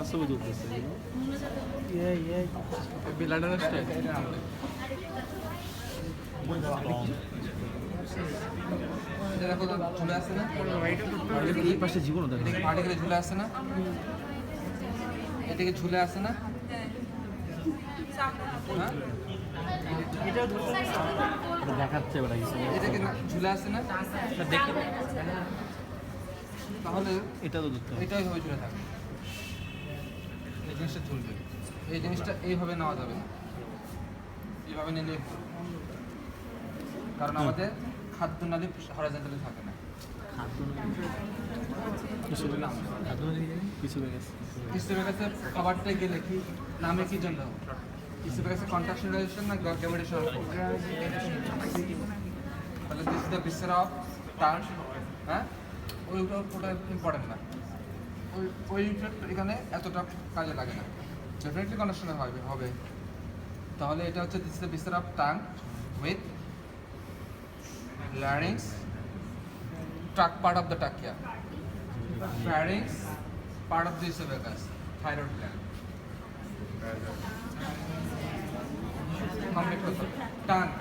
ছবি তুলতেছে দেখো তো ঝুলে আসছে না, এই পাশে জীবন এদিকে পার্টিকেলে ঝুলে আসছে না, এদিকে ঝুলে আসছে না, হ্যাঁ দেখাচ্ছে ওটা কিছু এটাকে ঝুলে আসছে না, দেখে তাহলে এটা তো ধরতে হবে এটাই ভাবে ঝুলে থাকবে, এই জিনিসটা ঝুলবে, এই জিনিসটা এইভাবে নেওয়া যাবে না, এইভাবে নিলে কারণ আমাদের খাদ্য নালী হরাইজন্টালি থাকে না, ইসোফেগাসে খাবারটা গেলে কি নামে কি জন্য ইসোফেগাসে কন্ট্রাকশনালাইজেশন না গ্যামেটেশন, তাহলে this is the viscera of tongue, হ্যাঁ ওটা ইম্পর্টেন্ট না, ওইটা এখানে এতটা কাজে লাগে না, ডেফিনেটলি কন্ট্রাকশনাল হবে, তাহলে এটা হচ্ছে this is the viscera of tongue with larynx, trach part of the trachea, pharynx, part of the esophagus, thyroid gland. Complete কথা. Tongue.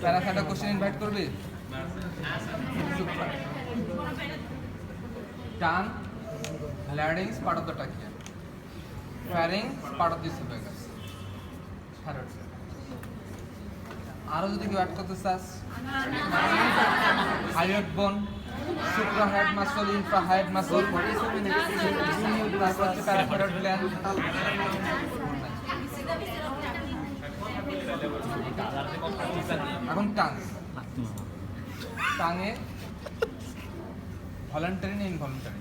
প্যারাসাইটা কোশ্চেন ইনভাইট করবি? Tongue, larynx, part of the trachea. Pharynx, part of the esophagus. Thyroid gland. আরো যদি কেউ add করতে চাস, হাইয়েট বোন, সুপ্রাহাইড muscle, ইনফ্রাহাইড muscle, তারপর হচ্ছে প্যারাথাইরয়েড গ্ল্যান্ড। এখন টাং, টাঙে ভলান্টারি না ইনভলান্টারি?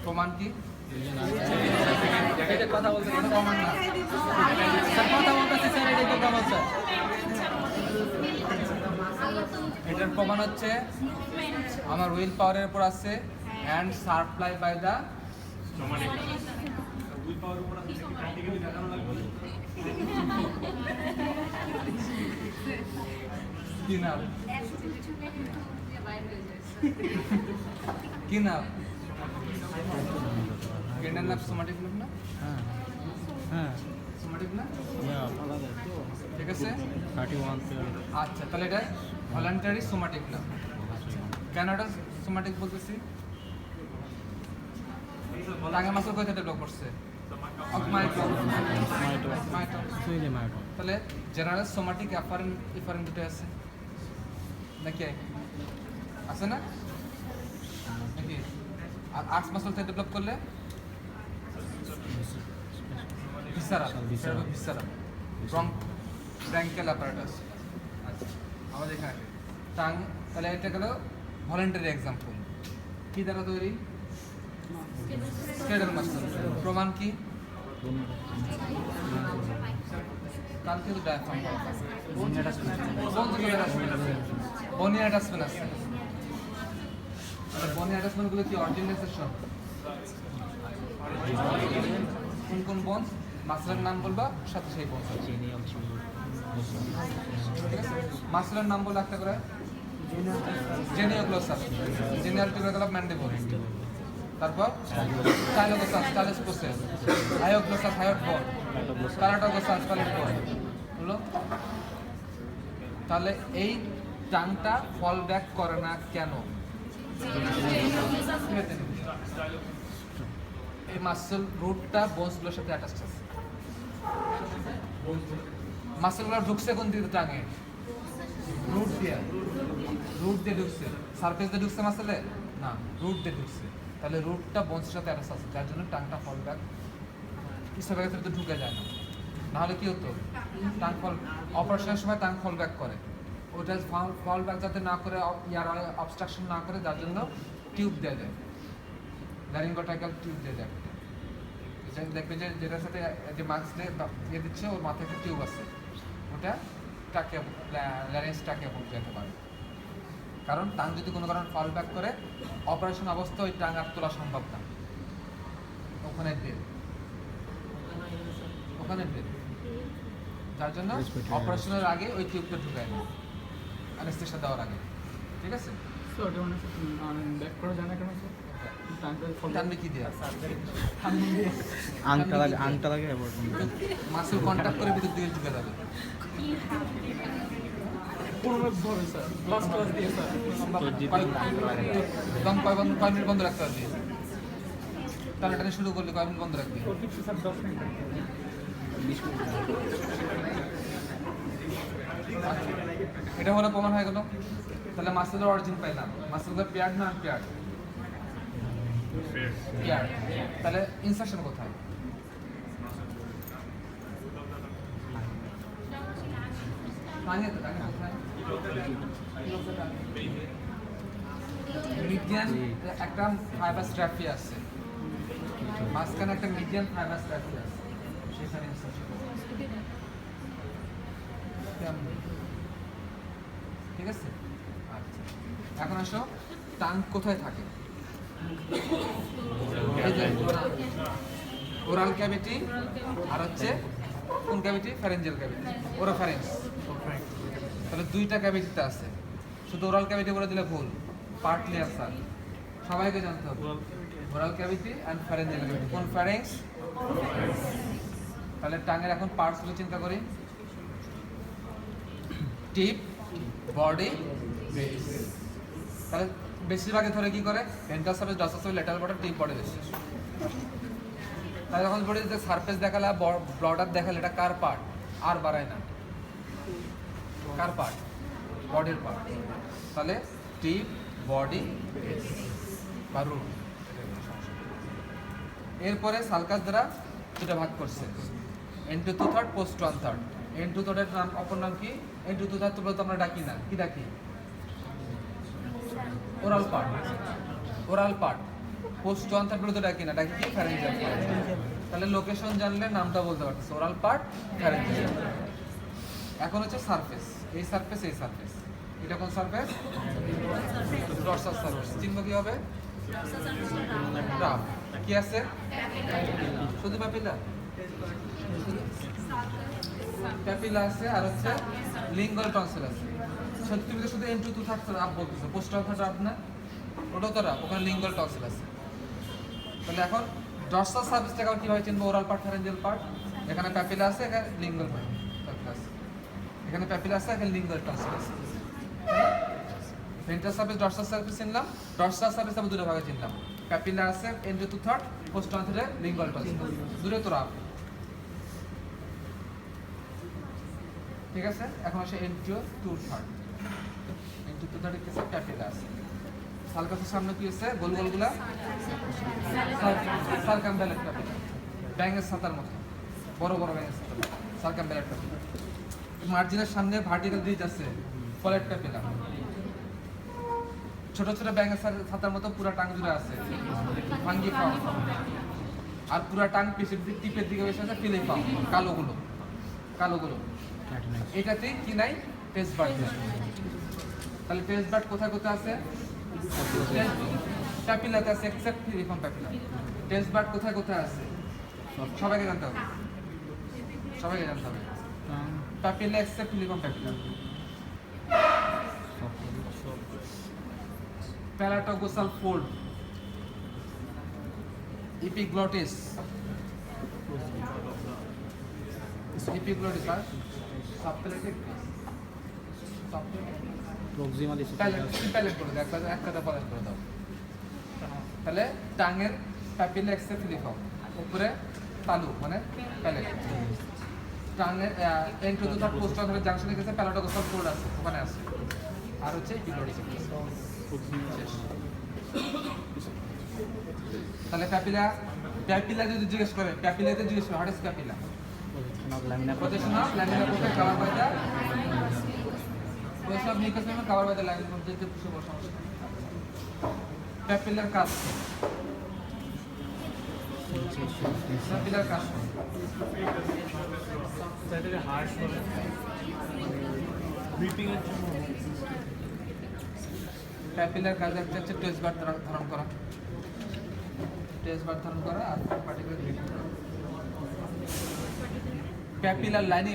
প্রমাণ কি? কথা বলতে প্রমাণ না, কথা বলতেছে স্যার, এটা কি প্রমাণ স্যার? এটার প্রমাণ হচ্ছে আমার উইল পাওয়ারের উপর আছে অ্যান্ড সাপ্লাই বাই দ্য কি নাম, কি নাম? গেন্ডার নাম সোমাটিক নাম না? হ্যাঁ সোমাটিক না? আলাদা ঠিক আছে, 31 আচ্ছা তাহলে এটা ভলান্টারি সোমাটিক না। কেন এটা সোমাটিক বলতেছি? টাঙ্গা মাসল কোথা থেকে ব্লক করছে? তাহলে জেনারেল সোমাটিক এফারেন্ট দুটো আছে নাকি, আছে না নাকি? আর আর্টস মাসল থেকে ডেভেলপ করলে ভিসারা, ব্রঙ্কিয়াল অ্যাপারেটাস। আচ্ছা আমাদের এখানে টাং, তাহলে এটা গেল ভলান্টারি এক্সাম্পল। কি দ্বারা তৈরি? Skeletal muscle. প্রমাণ কি? কালকে তো ডায়াফ্রাম বনি অ্যাটাচমেন্ট আছে, বনি অ্যাটাচমেন্টগুলো কি অর্জিনেশন? কোন কোন বন্স? মাসলের নাম বলবা, সাথে সেই বন্স আছে, ঠিক আছে? মাসলের নাম বলে একটা করে জেনিওগ্লোসাস, জেনিয়াল টিউবারকুলার ম্যান্ডিবল, তারপর স্টাইলোগ্লোসাস, স্টাইলোস্পোসেস, হায়োগ্লোসাস, হায়োট বোন, কারাটোগ্লোসাস, প্যালেট বোন হলো। তাহলে এই টাংটা ফল ব্যাক করে না কেন? এই মাসল রুটটা বোনসগুলোর সাথে অ্যাটাচড আছে, মাসলগুলো ঢুকছে কোন দিকে টাঙে? রুট দিয়ে ঢুকছে, সারফেস দিয়ে ঢুকছে মাসলে না, রুট দিয়ে ঢুকছে। তাহলে রুটটা বোনসের সাথে অ্যাটাচ আছে, যার জন্য টাংটা ফল ব্যাক ইসোফেগাসের ভিতরে ঢুকে যায় না। নাহলে কি হতো? টাং ফল অপারেশনের সময় টাং ফল ব্যাক করে, ওটা ফল ব্যাক যাতে না করে, ইয়ার অবস্ট্রাকশন না করে, যার জন্য টিউব দেওয়া যায়, ল্যারিঙ্গোটাইকাল টিউব দেওয়া যায়। দেখবে যে যেটার সাথে যে মাস্ক দিয়ে দিচ্ছে, ওর মাথায় একটা টিউব আছে, ওটা টাকে ল্যারিংস টাকে যেতে পারে। কারণ টাং যদি কোনো কারণে ফল ব্যাক করে, অপারেশন অবস্থায় ওই টাং আর তোলা সম্ভব না, ওখানে ডেড, যার জন্য Respiratory অপারেশনের আগে ওই টিউবটা ঢুকায় না অ্যানেস্থেশিয়া দেওয়ার আগে, ঠিক আছে? স্যার ওটা মানে ব্যাক করা যায় না কেন স্যার? টানটা টানবে কি দিয়ে? আংটা লাগে এবার মাসেল কন্ট্যাক্ট করে ভিতর দিকে ঢুকে যাবে। কোনোভাবে স্যার ক্লাস দিয়ে স্যার দম কয় মিনিট বন্ধ রাখতে হবে? টানাটানি শুরু করলে কয় মিনিট বন্ধ রাখবে? কিছু স্যার 10 মিনিট এটা হলো প্রমাণ হয়ে গেল। তাহলে মাসেলের অরিজিন পাইলাম। মাসেলগুলো পেয়ার্ড না আনপেয়ার্ড? পেয়ার্ড। তাহলে ইনসারশন কোথায়? মিডিয়ান একটা ফাইবার স্ট্র্যাপি আছে, মাঝখানে একটা মিডিয়ান ফাইবার স্ট্র্যাপি আছে, সেখানে ইনসারশন ঠিক আছে। আচ্ছা, এখন আসো টাং কোথায় থাকে? ওরাল ক্যাভিটি আর হচ্ছে কোন ক্যাভিটি? Pharyngeal cavity, ওরোফ্যারিংস। তাহলে দুইটা ক্যাভিটিতে আছে, শুধু ওরাল ক্যাভিটি বলে দিলে ভুল, পার্টলি আনসার সবাইকে জানতে হবে। Oral cavity and pharyngeal cavity, কোন ফ্যারিংস? তাহলে টাঙের এখন পার্টসগুলো চিন্তা করি, টিপ, বডি, বেস। তাহলে বেশিরভাগে ধরে কি করে? Ventral surface, dorsal surface, lateral border, tip, body, base. তাহলে যখন বডি যে সারফেস দেখালে, বর্ডার দেখালে, এটা কার পার্ট? আর বাড়ায় না, কার পার্ট? বডির পার্ট। তাহলে টিপ, বডি, বেস বা রুট। এরপরে সালকাস দ্বারা দুটো ভাগ করছে, and two third, post one third. And two থার্ডের নাম, অপর নাম কি? এন্ড টু থার্ড তো আমরা ডাকি না, কি ডাকি? Oral part, oral part. Post one third বলে তো ডাকি না, ডাকি কি? Pharyngeal part. তাহলে লোকেশন জানলে নামটা বলতে পারতেছে, ওরাল পার্ট, ফ্যারেঞ্জিয়াল। এখন হচ্ছে সারফেস, এই সারফেস, এই সারফেস। এটা কোন সারফেস? Dorsal surface. চিহ্ন কি হবে? গ্রাফ। কি আছে? শুধু প্যাপিলা, প্যাপিলা আছে আর হচ্ছে লিঙ্গুয়াল টনসিল আছে। সত্যি তুমি তো শুধু এন্ড টু থার্ড আপ বলতেছো, পোস্ট ওয়ান থার্ড আপ না, ওটাও তো আপ, ওখানে লিঙ্গুয়াল টনসিল আছে। তাহলে এখন ডর্সাল সারফেসটাকে আবার কিভাবে চিনবো? Oral part, pharyngeal part. এখানে প্যাপিলা আছে, এখানে লিঙ্গুয়াল প্যাপিলা আছে, এখানে প্যাপিলা আছে, এখানে লিঙ্গুয়াল টনসিল আছে। ভেন্ট্রাল সারফেস, ডর্সাল সারফেস চিনলাম, ডর্সাল সারফেস আবার দুটো ভাগে চিনলাম, প্যাপিলা আছে, and two third, post one থার্ডে লিঙ্গুয়াল টনসিল, দূরে তো আপ। ঠিক আছে, এখন আসে and two third. And two থার্ডে কি আছে? প্যাপিলা আছে। সালকাসের সামনে কি আছে? গোল গোলগুলা সার্কামভ্যালেট প্যাপিলা, ব্যাঙের ছাতার মতো, বড় বড় ব্যাঙের ছাতার মতো, সার্কামভ্যালেট প্যাপিলা। মার্জিনের সামনে ভার্টিক্যাল রিজ আছে, ফলেট প্যাপিলা। ছোট ছোট ব্যাঙের ছাতার মতো পুরা টাং জুড়ে আছে, ভাঙ্গি পাও। আর পুরা টাং পিছের দিক, টিপের দিকে বসে আছে ফিলে পাও, কালোগুলো, কালোগুলো। এটাতে কি নাই? Taste bud. তাহলে টেস্ট বার্ড কোথায় কোথায় আছে? প্যাপিলাতে আছে, except filiform papilla. Taste bud কোথায় কোথায় আছে? সবাইকে জানতে হবে, সবাইকে জানতে হবে। Papilla except filiform papilla. Palatoglossal fold, epiglottis, epiglottis আর সাবপ্যালেটিক, প্রক্সিমালি প্যালেট করে দাও, এক কথা প্যালেট করে দাও। তাহলে টাঙের প্যাপিলা এক্সেপ্ট ফিলিফর্ম, উপরে তালু মানে প্যালেট। টাঙের and two third, post one third জাংশনে গেছে, প্যালাটোগোসাল ফোল্ড আছে, ওখানে আছে। আর হচ্ছে ইপিগ্লটিস। তাহলে প্যাপিলা, প্যাপিলা যদি জিজ্ঞেস করে, প্যাপিলাতে জিজ্ঞেস করে, what is papilla? Position of lamina কোথায় cover by the, position of mucous membrane cover by the lamina যেতে পুষে বসে সমস্যা। প্যাপিলার কাজ, প্যাপিলার কাজ স্যার হার্ট করে ব্রিথিং এর জন্য। প্যাপিলার কাজ একটা হচ্ছে টেস্ট বার ধারণ করা, টেস্ট বার ধারণ করা আর পার্টিকুলার প্যাপিলার লাইনে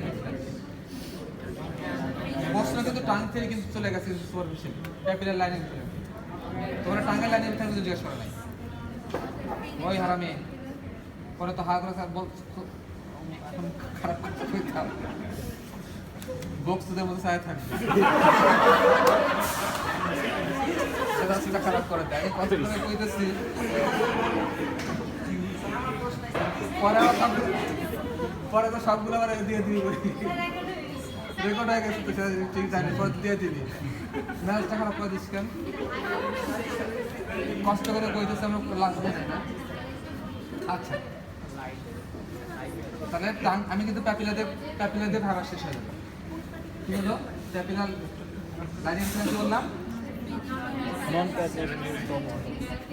প্রশ্ন কিন্তু টাং থেকে কিন্তু চলে গেছে সুপারফিশিয়াল ক্যাপিলার লাইনের ভিতরে। তোমরা টাঙ্গের লাইনের ভিতরে কিন্তু জিজ্ঞেস করো নাই। ওই হারামি পরে তো হা করে স্যার বল এখন খারাপ কথা কইতাম বক্সদের মধ্যে সাথে থাকবে সেটা খারাপ করে দেয়। আমি কত করে কইতেছি পরে তো সবগুলো আবার দিয়ে দিবি রেকর্ড হয়ে গেছে তো সেটা ঠিক জানি পরে দিয়ে দিবি। ম্যাচটা খারাপ করে দিস কেন? কষ্ট করে কইতেছি আমরা লাগবে না। আচ্ছা তাহলে আমি কিন্তু প্যাপিলাদের ভাড়া শেষ হয়ে যাবে। কি হলো প্যাপিলার লাইনের কি বললাম?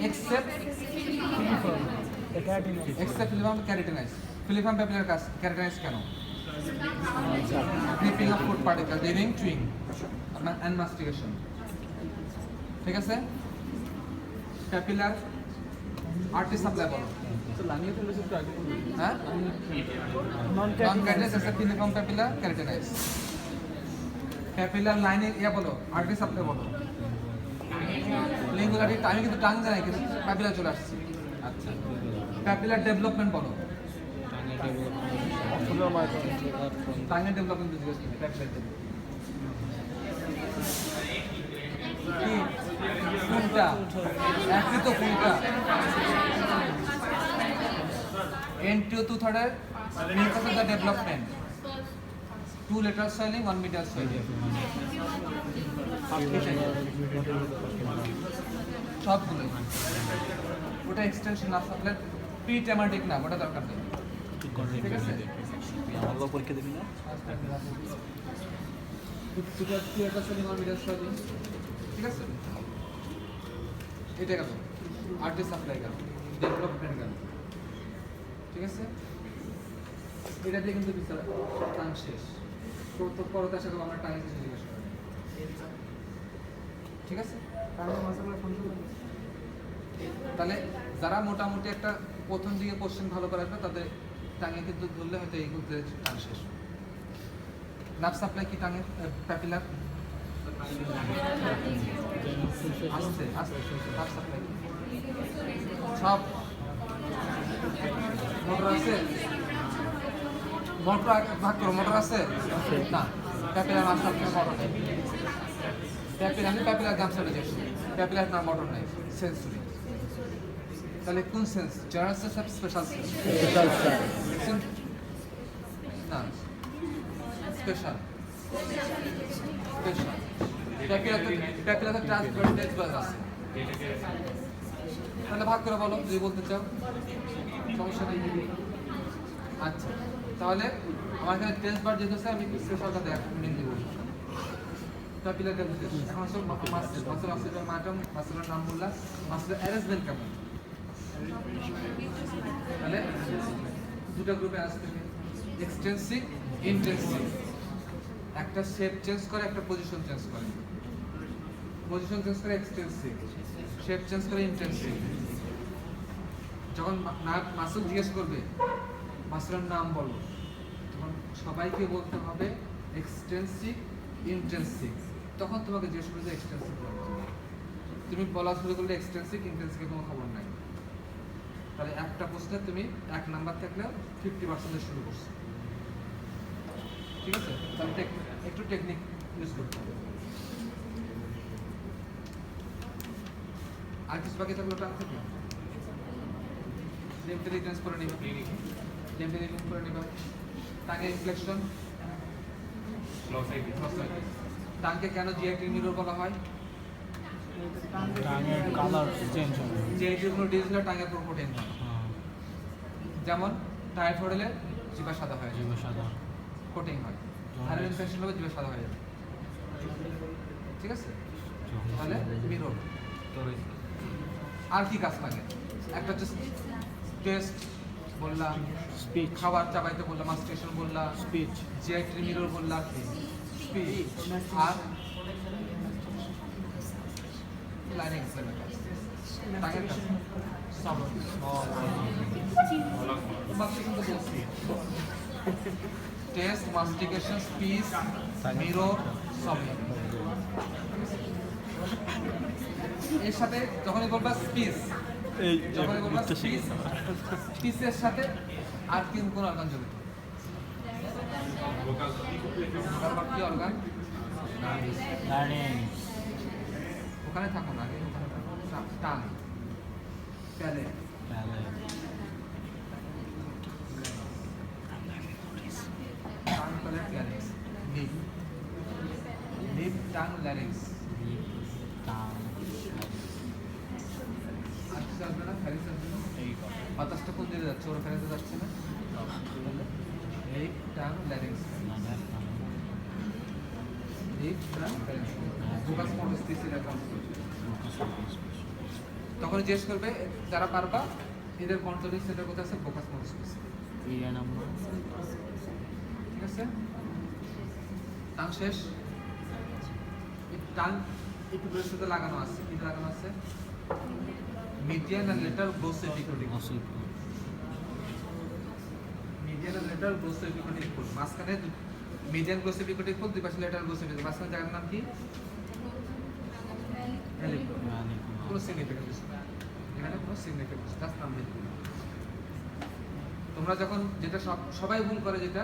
Except filiform ক্যারোটিনাইজ। ফিলিফর্ম প্যাপিলার ক্যারোটিনাইজ কেন? Clipping of food particles during chewing and mastication. ঠিক আছে? প্যাপিলার আর্টারি সাপ্লাই বলো। হ্যাঁ? Non-keratinous is a filiform papilla keratinized. Papillar lining বলো, আর্টারি সাপ্লাই বলো। লিঙ্গুলারি আমি কিন্তু টাং জানাই কিন্তু প্যাপিলার চলে আসছে। আচ্ছা প্যাপিলার ডেভেলপমেন্ট বলো। টাঙ্গের ডেভেলপমেন্ট জিজ্ঞেস করি প্যাপিলার কোনটা একই তো কোনটা N2 to third because of the development 2 lateral swelling 1 medial swelling সবগুলো ওটা এক্সটেনশন না থাকলে প্রি টেমাটিক না ওটা দরকার নেই। ঠিক আছে আমার পরীক্ষা দিবি না? ঠিক আছে এটা গেল আর্টারি সাপ্লাই গেল ডেভেলপমেন্ট গেল। ঠিক আছে এটা দিয়ে কিন্তু টান শেষ। তো পরতে আশা করবো আমরা টাইম কিছু জিজ্ঞেস করি। ঠিক আছে তাহলে যারা মোটামুটি একটা প্রথম দিকে কোশ্চেন ভালো করে আসবে তাদের টাঙে কিন্তু ধরলে হয়তো এই করতে টান শেষ। নার্ভ সাপ্লাই কি টাঙের প্যাপিলার আস্তে আস্তে নার্ভ সাপ্লাই সব মোটর আছে মোটর ভাগ করো মোটর আছে না প্যাপিলার নার্ভ সাপ্লাই মোটর নেই। প্যাপিলার দাম চলে যাচ্ছে প্যাপিলার না মোটর নেই সেন্সরি। তাহলে কোন সেন্স জেনারেল সেন্স আর স্পেশাল সেন্স? না স্পেশাল স্পেশাল প্যাপিলাতে ট্রান্সভার্স আছে। তাহলে ভাগ করে বলো যদি বলতে চাও সমস্যা নেই। আচ্ছা তাহলে আমার এখানে টেন্স বার যেহেতু আছে আমি স্পেশালটা দেখ মেনলি বলি। প্যাপিলার ডেভেলপমেন্ট এখন হচ্ছে মাসেলের মাটাম মাসেলের নাম বললাম মাসেলের অ্যারেঞ্জমেন্ট কেমন? তাহলে দুটো গ্রুপে আসতে এক্সটেন্সিভ ইন্টেন্সিভ। একটা শেপ চেঞ্জ করে একটা পজিশন চেঞ্জ করে। পজিশন চেঞ্জ করে এক্সটেন্সিভ শেপ চেঞ্জ করে ইন্টেন্সিভ। যখন মাসল জিজ্ঞেস করবে মাসলের নাম বলো তখন সবাইকে বলতে হবে এক্সটেন্সিভ ইন্টেন্সিভ। তখন তোমাকে জিজ্ঞেস করবে এক্সটেন্সিভ তুমি বলা শুরু করলে এক্সটেন্সিভ ইন্টেন্সিভের কোনো খবর নাই। তাহলে একটা প্রশ্নে তুমি 1 নাম্বার থাকলেও 50% শুরু করছো। ঠিক আছে তাহলে একটু টেকনিক ইউজ করতে হবে। আর কিছু বাকি থাকলো টান থেকে ইন্টেলিজেন্স করে নিবা ইন্টেলিজেন্স করে নিবা। টাঙ্গে ইনফ্লেকশন টাঙ্গে কেন জিআইটি মিরর বলা হয়? টাঙের কালার চেঞ্জ হবে। জিআইটির কোনো ডিজিজ হলে টাঙ্গের পুরো প্রোটিন হয়। যেমন টাইফয়েড হলে জিভা সাদা হয় জিভা সাদা কোটিং হয়। ভাইরাল ইনফেকশন হলে জিভা সাদা হয়ে যাবে। ঠিক আছে তাহলে মিরর। আর কি কাজ থাকে? একটা হচ্ছে টেস্ট বললাম স্পিচ খাবার চাবাইতে বললাম মাস্টিকেশন বললাম স্পিচ জিআইটি মিরর বললাম স্পিচ আর লাইনিং এক্সপ্লেন টাঙ্গের কাজ টেস্ট মাস্টিকেশন স্পিচ মিরর সবই। এর সাথে যখনই বলবা স্পিচ, এই যখনই বলবা বুঝতে শিখি। স্পিচের সাথে আর কোন অর্গান জড়িত? কি অর্গান? ওখানে থাকো না, আগে ওখানে থাকো। Tongue, palate, tongue, palate, larynx, lip, lip, tongue, larynx. আর কিছু আসবে না? ফ্যারিংস আসবে না? বাতাসটা কোন দিকে যাচ্ছে? ওরা ফ্যারিংসে যাচ্ছে না? Lip, tongue, larynx, lip, tongue, larynx. ভোকাস মটোস্পিস এর অ্যাকাউন্ট। তখন জিজ্ঞেস করবে যারা পারবা এদের কন্ট্রোলিং সেন্টার কোথায় আছে? ফোকাস মটোস্পিস। ঠিক আছে, টাং শেষ। টাং এপিগ্লোটিসের সাথে লাগানো আছে, কি লাগানো আছে? মিডিয়ান আর লেটার গ্লোস এপিগ্লোটিক, মিডিয়ান আর লেটার গ্লোস এপিগ্লোটিক ফুল। মাঝখানে মিডিয়ান গ্লোস এপিগ্লোটিক ফুল, দুই পাশে লেটার গ্লোস এপিগ্লোটিক। মাঝখানে জায়গার নাম কি? কোনো সিগনিফিকেন্স না, এখানে কোনো সিগনিফিকেন্স জাস্ট নাম লিখবে। তোমরা যখন যেটা সবাই ভুল করে, যেটা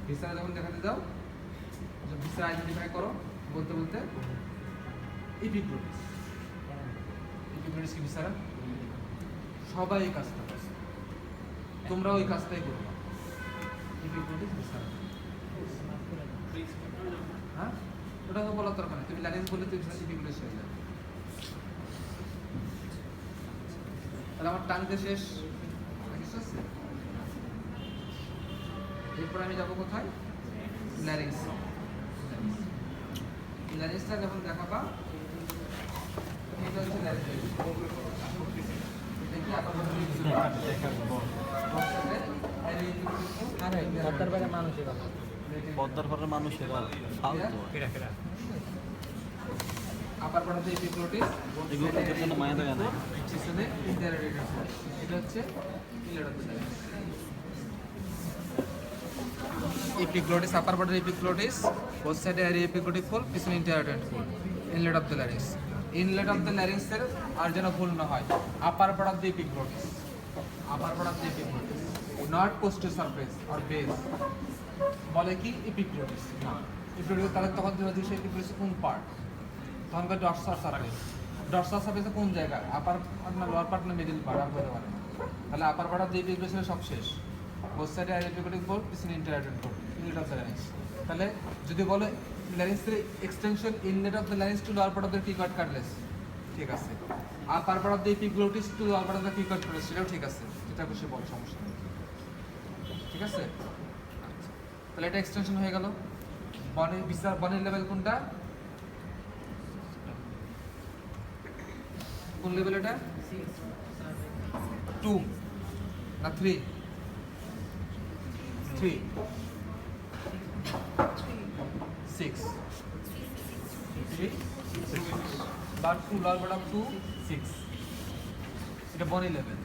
ভিসা যখন দেখাতে যাও, ভিসা আইডেন্টিফাই করো বলতে বলতে এপিগ্লোটিস, এপিগ্লোটিস কি ভিসারা? সবাই এই কাজটা করছে, তোমরা ওই কাজটাই করবে। এপিগ্লোটিস ভিসারা, হ্যাঁ ওটা তো বলার দরকার নেই, তুমি ল্যারিংস বললে তুমি এপিগ্লোটিস হয়ে যাবে। তাহলে আমার টানতে শেষ, কিছু আছে? এরপর আমি যাবো কোথায়? ল্যারিংস। ল্যারিংসটা যখন দেখাবা, এটা হচ্ছে ল্যারিংস। এটা কি আবার পদ্মার পরের মানুষের ফালতু আপার পাড়াতে এপিগ্লোটিস, এগুলো তাদের জন্য মায়া দেয় না। পিছনে ইন্টারোগেটর ফোর্স। এটা হচ্ছে inlet of the larynx. Epiglottis, upper পার্টের এপিগ্লোটিস, বোথ সাইডে এর এপিগ্লোটিক ফোল, পিছনে interarytenoid fold, inlet of the larynx. Inlet of the ল্যারিংসের আর যেন ভুল না হয়, upper part of the epiglottis, upper part of the epiglottis, not পোস্টের সারফেস আর বেস বলে কি এপিগ্লোটিস না। এপিগ্লোটিস তাহলে তখন তুমি বলছো এপিগ্লোটিস কোন পার্ট? তখন কয় ডরসাল সারফেস। ডরসাল সারফেসে কোন জায়গা? আপার পার্ট না লোয়ার পার্ট না মিডল পার্ট? আর বলতে পারে। তাহলে আপার পার্ট অফ দ্য এপিগ্লোটিসের সব শেষ, বোথ সাইডে আর এপিগ্লোটিক ফোল, পিছনে interarytenoid fold, inlet of the larynx. তাহলে যদি বলে ল্যারিংসের extension inlet of the larynx to lower part of the পিকট কার্টলেজ, ঠিক আছে। Upper part of the epiglottis to lower part of the পিকট কার্টলেজ, সেটাও ঠিক আছে, যেটা খুশি বল, সমস্যা নেই, ঠিক আছে। তাহলে এটা এক্সটেনশন হয়ে গেল। বনের বিচার, বনের লেভেল কোনটা? কোন লেভেল এটা? 2 না 3? 3 6 3 বাট 2 লর বটম 2 6, এটা বনি লেভেল,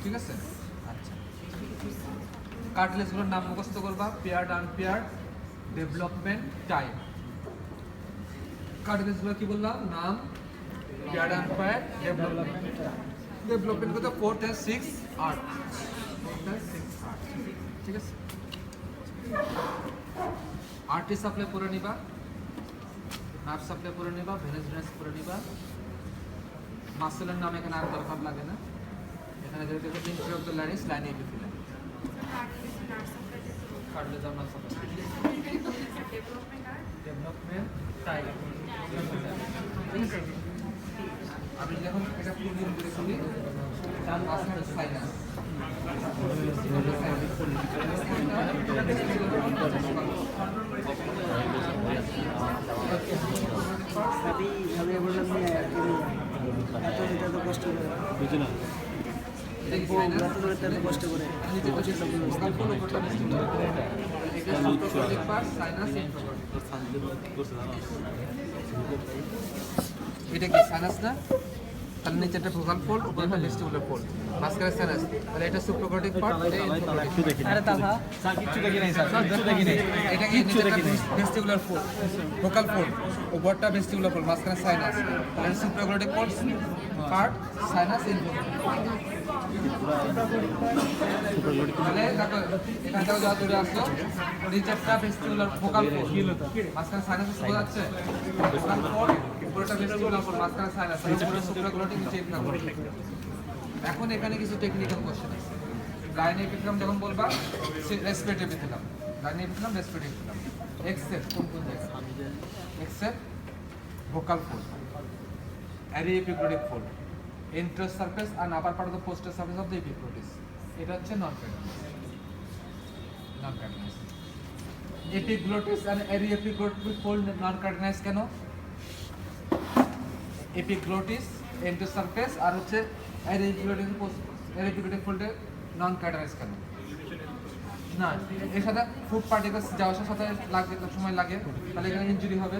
ঠিক আছে। আচ্ছা, কার্টলেজগুলোর নাম মুখস্থ করবা, পেয়ার্ড, আনপেয়ার্ড, ডেভেলপমেন্ট, টাইম। কার্টলেজগুলো কি বললাম? নাম, পেয়ার্ড, আনপেয়ার্ড, ডেভেলপমেন্ট। ডেভেলপমেন্ট কত? 4 10 6 8, 4 10 6 8, ঠিক আছে। আর্টি সাপ্লাই করে নিবা, নার্ভ সাপ্লাই করে নিবা, ভেনাস ভেনাস করে নিবা। মাসেলের নাম এখানে আর দরকার লাগে না, এখানে যেটা দেখো interior of the larynx, line epithelium, cartilage আর নার্ভ সাপ্লাই, ডেভেলপমেন্ট, টাইম। আমি যখন এটা ফুল নিয়ম করে খুলি, তার মাঝখানে সাইনাস, আমি বললাম এত কষ্ট করে বুঝি না। এত কষ্ট করে এটা কি সাইনাস না? তাহলে নিচে একটা ভোকাল ফোল্ড, উপরে একটা ভেস্টিবুলার ফোল্ড, মাঝখানে সাইনাস, তাহলে এটা সুপ্রাকটিক পার্ট, এটা একটু দেখি আরে তাহা স্যার কিচ্ছু দেখি নাই স্যার কিচ্ছু দেখি নাই এটা কি কিচ্ছু দেখি নাই ভেস্টিবুলার ফোল্ড, ভোকাল ফোল্ড, উপরটা ভেস্টিবুলার ফোল্ড, মাঝখানে সাইনাস, তাহলে সুপ্রাকটিক পার্ট, সাইনাস ইনভোকাল। তাহলে দেখো এখান থেকে যা দূরে আসলো, নিচেরটা ভেস্টিবুলার ভোকাল ফোল্ড, মাঝখানে সাইনাস বোঝা যাচ্ছে, ভোকাল ফোল্ড, উপরেটা ভেস্টিবুলার ফোল্ড, মাঝখানে সাইনাস, উপরে সুপ্রাকটিক, নিচে ইনভোকাল। এখন এখানে কিছু টেকনিক্যাল কোশ্চেন আছে। লাইনে এপিগ্রাম যখন বলবা রেসপিরেটরি এপিগ্রাম, লাইনে এপিগ্রাম রেসপিরেটরি এপিগ্রাম, এক্সেপ্ট কোন কোন জায়গা, except vocal fold, aryepiglottic fold, inter surface and upper part of the posterior surface of the epiglottis, এটা হচ্ছে নন কার্ডিনাস। এপিগ্লোটিস and অ্যারি এপিগ্লোটিক ফোল্ড নন কার্ডিনাস কেন? এপিগ্লোটিস ইন্টার সারফেস আর হচ্ছে array এপিগ্লোটিক ফোল্ডে নন কার্ডিনাস কেন? না, এর সাথে ফুড পার্টিকেলস যাওয়ার সাথে লাগে, সময় লাগে, তাহলে এখানে ইনজুরি হবে।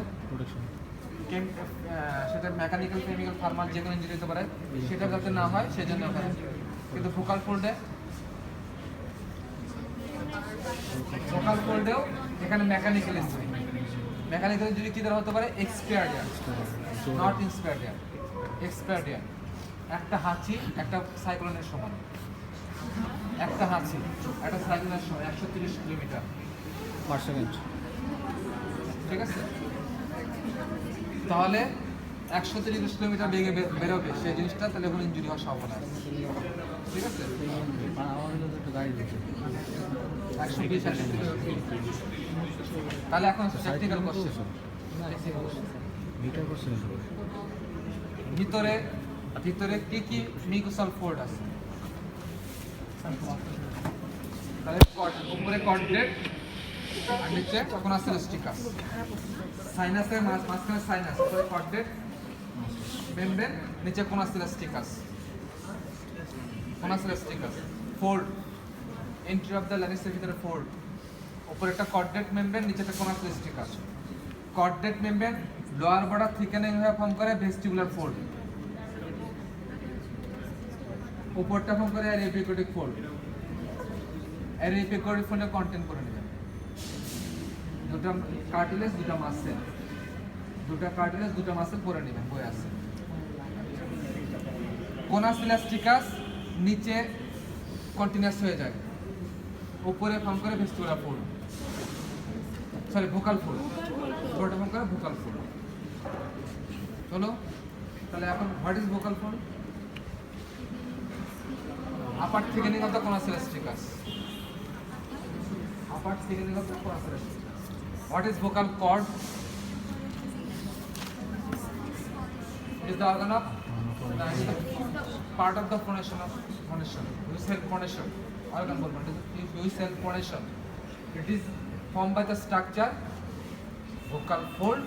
সেটা মেকানিক্যাল, কেমিক্যাল, থার্মাল যে কোনো ইনজুরি হতে পারে, সেটা যাতে না হয় সেজন্য ওখানে। কিন্তু ভোকাল ফোল্ডেও এখানে মেকানিক্যাল ইনজুরি, মেকানিক্যাল ইনজুরি কী দ্বারা হতে পারে? এক্সপিয়ারডিয়া, নট ইন্সপিয়ারডিয়া, এক্সপিয়ারডিয়া। একটা হাঁচি একটা সাইক্লোনের সমান, একটা হাঁচি একটা সাইক্লোনের সমান 130 কিলোমিটার পার সেকেন্ড। ঠিক আছে, তাহলে 130 কিলোমিটার বেগে বেরোবে সেই জিনিসটা, তাহলে এখন ইনজুরি হওয়ার সম্ভাবনা আছে। ঠিক আছে, 120 তাহলে এখন টেকনিক্যাল কোশ্চেন। ভিতরে ভিতরে কি কি মিউকোসাল ফোল্ড আছে? তাহলে উপরে কর্ডেট আর নিচে কোন আছে? স্টিকাস। সাইনাসের মাঝখানে সাইনাস, উপরে কর্ডেট মেমব্রেন, নিচে কোন আছে? স্টিকাস, কোন আছে? স্টিকাস ফোল্ড, এন্ট্রি অফ দ্য ল্যারিক্সের ভিতরে ফোল্ড, উপরে একটা কর্ডেট মেমব্রেন, নিচে একটা কোন আছে? স্টিকাস। Cordate membrane lower border thickening হয়ে ফর্ম করে ভেস্টিবুলার ফোল্ড, উপরটা ফর্ম করে aryepiglottic fold. Aryepiglottic ফোল্ডে কন্টেন্ট করে নেবেন দুটো কার্টিলেজ, দুটো মাসেল, দুটো কার্টিলেজ, দুটো মাসেল করে নেবেন, বই আছে। কোনাস ইলাস্টিকাস নিচে কন্টিনিউয়াস হয়ে যায়, উপরে ফর্ম করে vestibular fold, sorry vocal fold, উপরটা ফর্ম করে ভোকাল ফোল্ড। চলো তাহলে এখন what is vocal fold? Upper thickening of the conus elasticus, upper thickening of the conus elasticus. What is vocal cord? It is the organ of part of the phonation. Which cell phonation? Organ bolban. Which cell phonation? It is formed by the structure vocal fold,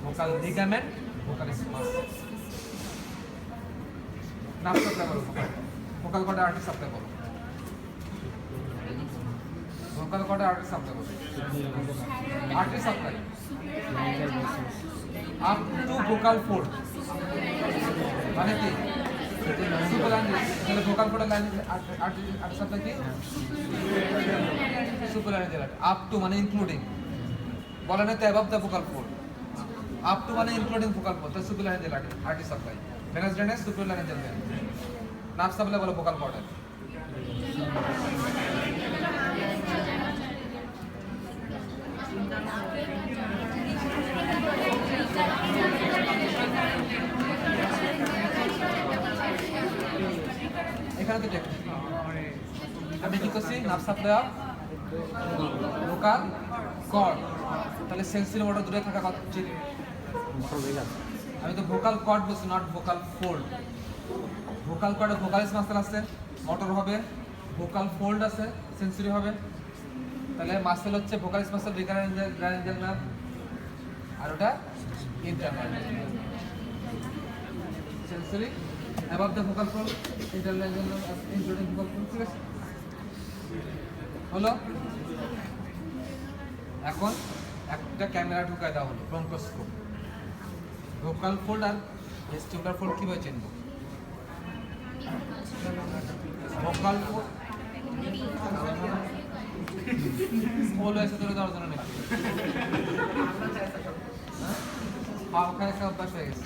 vocal ligament, vocal muscle. नाम supply करो vocal cord artery supply करो, vocal cord artery supply करो, artery supply up to vocal fold মানে কি সুপারলাইন, তাহলে vocal cord line artery supply কি সুপারলাইন up to মানে including, বলা না তো above the vocal fold, up to মানে including vocal fold, তাহলে সুপারলাইন artery supply, venous drainage সুপারলাইন drainage, nerve supply বলো vocal cord। এখানে তো টেকনিক আমি কি করছি, nerve supply of vocal cord, তাহলে সেন্সরি মোটর দূরে থাকা কথা উচিত। আমি তো ভোকাল কর্ড বলছি, নট ভোকাল ফোল্ড। ভোকাল কর্ডে ভোকালিস মাসেল আছে, মোটর হবে, ভোকাল ফোল্ড আছে, সেন্সরি হবে। তাহলে মাসেল হচ্ছে vocalis muscle, recurrent laryngeal nerve, আর ওটা internal sensory above the vocal fold, internal including vocal fold। ঠিক আছে, হলো। এখন একটা ক্যামেরা ঢুকায় দেওয়া হলো, ব্রঙ্কোস্কোপ। ভোকাল ফোল্ড আর ভেস্টিবুলার ফোল্ড কিভাবে চিনব? ভোকাল অলওয়েজ ধরে দেওয়ার জন্য নাকি ওখানে একটা অভ্যাস হয়ে গেছে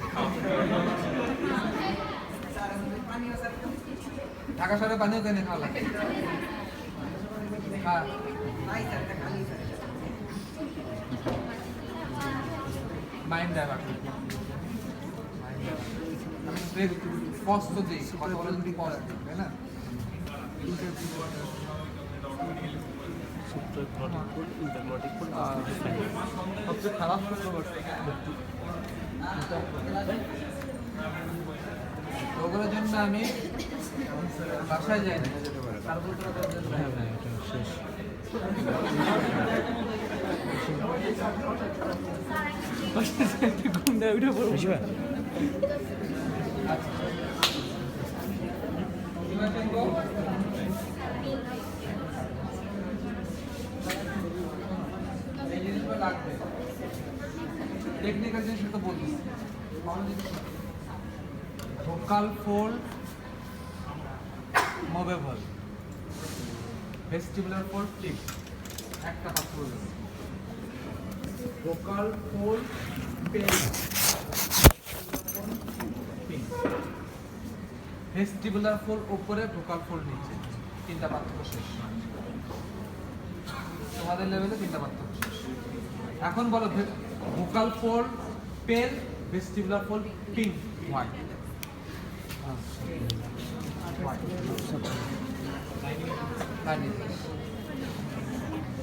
ঢাকা শহরে পানিও কেনে খাওয়া লাগে হ্যাঁ মাইন্ড ডাইভার্ট কষ্ট দিই কথা বলে যদি কষ্ট তাই না সবচেয়ে খারাপ ওগুলোর জন্য আমি বাসায় যাই না তারপর শেষ ঘুমটা উঠে পড়বো টেকনিক্যাল জিনিস তো বলছি vocal fold movable vestibular fold tip একটা হাত করবে vocal fold pen vestibular fold উপরে ভোকাল ফোল্ড নিচে তিনটা পার্থক্য শেষ তোমাদের লেভেলে তিনটা পার্থক্য শেষ এখন বলো vocal fold pen vestibular fold pink white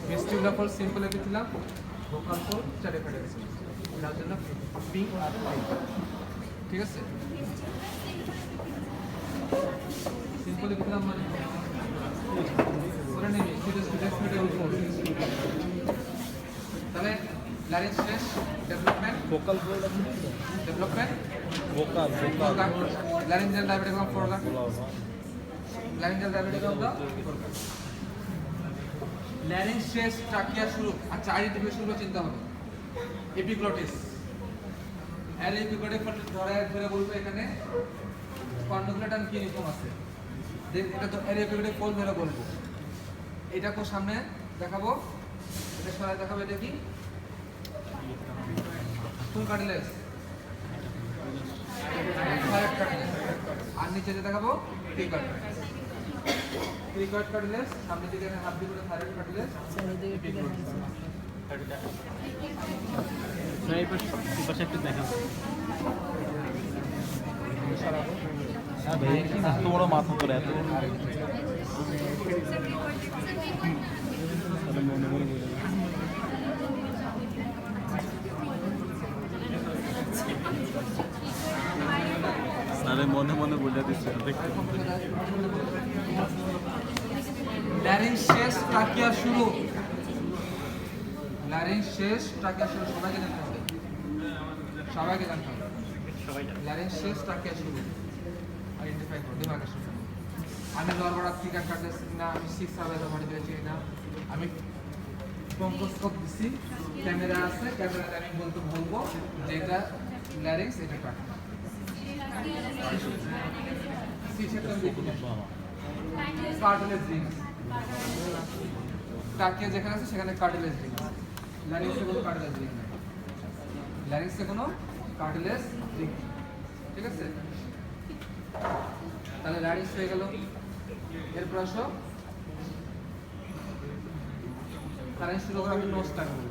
vestibular fold simple লিখেছিলাম ভোকাল ফোল্ড চারে ফেটে গেছে তার জন্য পিঙ্ক আর হোয়াইট ঠিক আছে সিম্পল লিখলাম মানে পুরো নেই তাহলে লারিঞ্জ শেষ development vocal fold development vocal laryngeal diabetic ফোরগান লারিঞ্জাল ডায়াবেটিক লারিঞ্জ শেষ ট্রাকিয়া শুরু আচ্ছা আইডেন্টিফাই শুরু চিন্তা হবে এপিগ্লটিস এর এপিগ্লটিক ধরে বলবো এখানে কর্নিকুলেটার কি নিয়ম আছে দেখ এটা তো এর এপিগ্লটিক ফোল্ড ধরে বলবো এটা কোন সামনে দেখাবো এটা সরাই দেখাবো এটা কি ফুল কার্টিলেজ আর নিচে যে দেখাবো প্রিকট কার্টিলেজ সামনে দিকে হাত দিয়ে থাইরয়েড কার্টিলেজ এই পাশে একটু দেখা হ্যাঁ ভাই এত বড় মাথা করে এত মনে মনে বলে আরে মনে মনে বলে দিচ্ছে ল্যারিঞ্জ শেষ ট্রাকিয়া শুরু ল্যারিঞ্জ শেষ ট্রাকিয়া শুরু সবাইকে জানতে হবে ল্যারিঞ্জ শেষ ট্রাকিয়া শুরু আইডেন্টিফাই করো ডিমার্কেশন আমি নরমাল আর্টিকাল কাটলেস না আমি 6 সার্ভাইভার মনে পেয়েছি না আমি ব্রঙ্কোস্কোপ দিছি ক্যামেরা আছে ক্যামেরাতে আমি বলবো যে এটা ল্যারিঞ্জ এটা ট্রাকিয়া কার্টিলেজ রিং ট্রাকিয়া যেখানে আছে সেখানে কার্টিলেজ রিং ল্যারিংসে কোনো কার্টিলেজ রিং নেই ল্যারিংসে কোনো কার্টিলেজ রিং ঠিক আছে তাহলে ল্যারিংস হয়ে গেল এরপর আসো কারেন্ট শুরু করে আমি নোজ টানবো